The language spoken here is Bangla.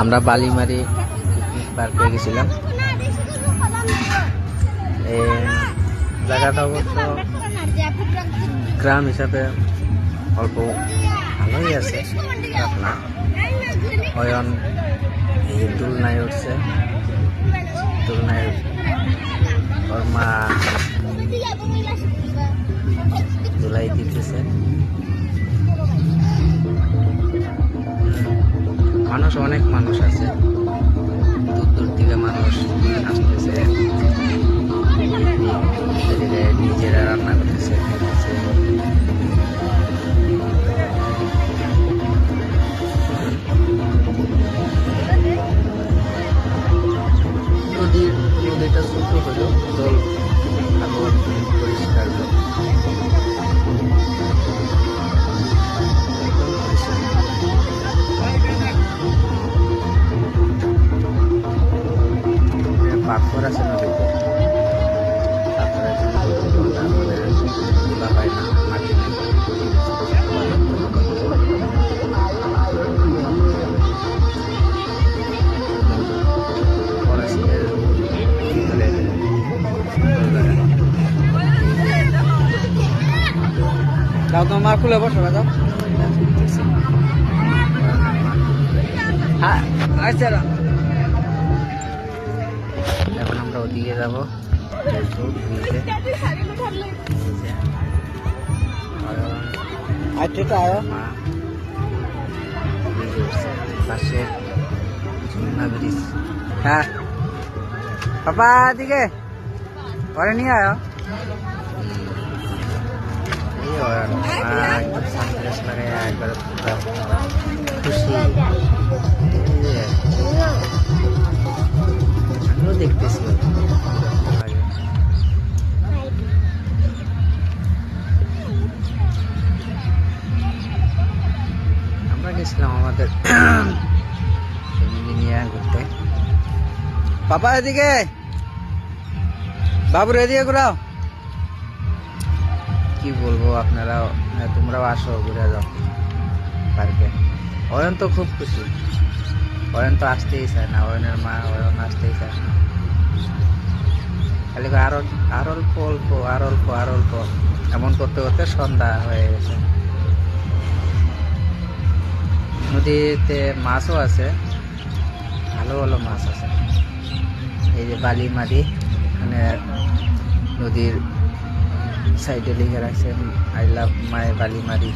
আমরা বালিমারি পিকনিক পার্কে গেছিলাম। এই জায়গাটা অবশ্য গ্রাম হিসাবে অল্প ভালোই আছে। আপনার অয়ন এই দোলনায় উঠছে, দোলনায় ওর মা দোলাই দিতেছে। মানুষ, অনেক মানুষ আছে, দূর দূর থেকে মানুষ আসতেছে, নিজেরা রান্না করতেছে, খাইতেছে। নদীটা ছোট হলেও জল ভালো পরিষ্কার, পাথর আছে নদীতে, পাথরের তোলা হয় না, মাটি নেই। যাও তোমার খুলে বসো না, যাও। হ্যাঁ আচ্ছা, এখন আমরা ওদিকে যাবো। পাশে ব্রিজ। হ্যাঁ পাপা দিকে পরে নিয়ে আয়। একবার সানগ্লাস লাগাই, একবার খুশি। আমিও দেখতেছি আমরা গেছিলাম আমাদের ফ্যামিলি নিয়ে ঘুরতে। পাপা এদিকে, বাবুর এদিকে ঘুরাও। কি বলবো, আপনারা তোমরাও আসো, ঘুরে যাও পার্কে। অয়ন তো খুব খুশি, অয়ন তো আসতেই চায় না, অয়নের মা অয়ন আসতেই চায় না, খালি আর অল্প অল্প আর অল্প আর অল্প এমন করতে করতে সন্ধ্যা হয়ে গেছে। নদীতে মাছও আছে, ভালো ভালো মাছ আছে। এই যে বালিমারি, এখানে নদীর সাইডে লিখে রাখছেন আই লাভ মাই বালিমারি।